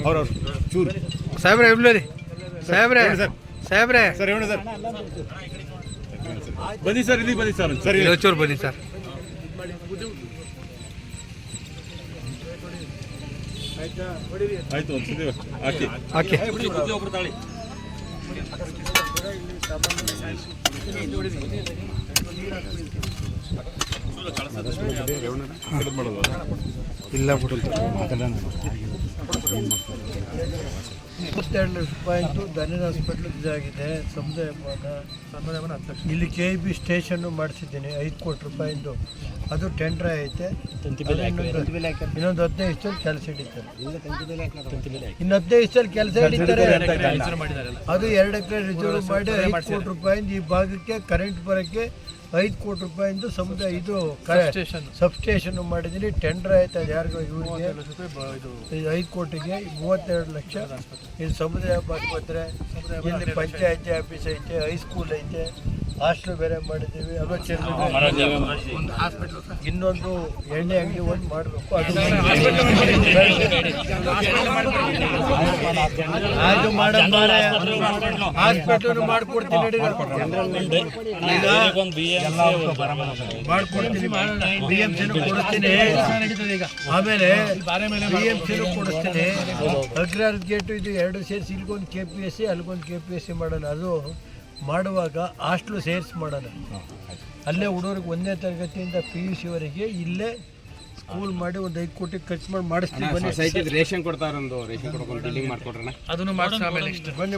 ಅವ್ರವ್ರು ಚೂರು ಸಾಹೇಬ್ರೆ ಇಬ್ಲಿ ಸಾಹೇಬ್ರೆ ಸಾಹೇಬ್ರೆ ಸರ್ ಹೇಳಿ ಸರ್ ಬನ್ನಿ ಸರ್ ಇಲ್ಲಿ ಬನ್ನಿ ಸರ್ ಸರಿ ಚೂರು ಬನ್ನಿ ಸರ್. ಆಯ್ತು ಒಂದು ಹಾಕಿ ಓಕೆ ಇಲ್ಲ ಬಿಡು 22 ಲಕ್ಷ ರೂಪಾಯಿ ಧನ್ಯನ ಹಾಸ್ಪಿಟ್ಲ್ ಇದಾಗಿದೆ. ಸಮುದಾಯ ಭವನ ಇಲ್ಲಿ KEB ಸ್ಟೇಷನ್ನು ಮಾಡಿಸಿದ್ದೀನಿ 5 ಕೋಟಿ ರೂಪಾಯಿಂದು. ಅದು ಟೆಂಡರ್ ಐತೆ. ಇನ್ನೊಂದು 15 ದಿವಸದಲ್ಲಿ ಕೆಲಸ ಹಿಡಿತಾರೆ. ಇನ್ನು 15 ದಿವಸದಲ್ಲಿ ಕೆಲಸ ಹಿಡಿತಾರೆ. ಅದು 2 ಎಕರೆ ರಿಸರ್ವ್ ಮಾಡಿ 5 ಕೋಟಿ ರೂಪಾಯಿಂದ ಈ ಭಾಗಕ್ಕೆ ಕರೆಂಟ್ ಬರೋಕ್ಕೆ 5 ಕೋಟಿ ರೂಪಾಯಿಂದ ಸಮುದಾಯ ಇದು ಸಬ್ಸ್ಟೇಷನ್ ಮಾಡಿದ್ದೀನಿ. ಟೆಂಡರ್ ಆಯ್ತು. ಅದು ಯಾರಿಗೋ ಇವರಿಗೆ 5 ಕೋಟಿಗೆ 32 ಲಕ್ಷ. ಇಲ್ಲಿ ಸಮುದಾಯ ಆಸ್ಪತ್ರೆ, ಇಲ್ಲಿ ಪಂಚಾಯತಿ ಆಫೀಸ್ ಐತೆ, ಹೈಸ್ಕೂಲ್ ಐತೆ, ಹಾಸ್ಟೆಲ್ ಬೇರೆ ಮಾಡಿದ್ದೀವಿ. ಇನ್ನೊಂದು ಎಣ್ಣೆ ಅಂಗಡಿ ಒಂದು ಮಾಡಬೇಕು. ಅದು ಹಾಸ್ಪಿಟಲ್ ಮಾಡಿಕೊಡ್ತೀನಿ ಮಾಡ್ಕೊಡ್ತೀನಿ. BMCನೂ ಕೊಡಿಸ್ತೀನಿ. ಆಮೇಲೆ BMCನೂ ಕೊಡಿಸ್ತೀನಿ. ಅಗ್ರಹಾರ ಗೇಟು ಇದು 2 ಸೇರಿಸಿ ಇಲ್ಲಿಗೊಂದು KPSC ಅಲ್ಲಿಗೊಂದು KPSC ಮಾಡೋಣ. ಅದು ಮಾಡುವಾಗ ಹಾಸ್ಟ್ಲು ಸೇರಿಸಿ ಮಾಡೋಣ. ಅಲ್ಲೇ ಹುಡುಗರಿಗೆ 1ನೇ ತರಗತಿಯಿಂದ PUC ವರೆಗೆ ಇಲ್ಲೇ ಸ್ಕೂಲ್ ಮಾಡಿ ಒಂದು 5 ಕೋಟಿ ಖರ್ಚು ಮಾಡಿ ಮಾಡಿಸ್ತೀವಿ. ಬನ್ನಿ. ರೇಷನ್ ಕೊಡ್ತಾರ, ರೇಷನ್ ಕೊಡ್ಕೊಂಡು ಬಿಲ್ಡಿಂಗ್ ಮಾಡ್ಕೊಡ್ರಣ. ಅದನ್ನು ಮಾಡಿಸಿ ಆಮೇಲೆ ನೆಕ್ಸ್ಟ್ ಬನ್ನಿ.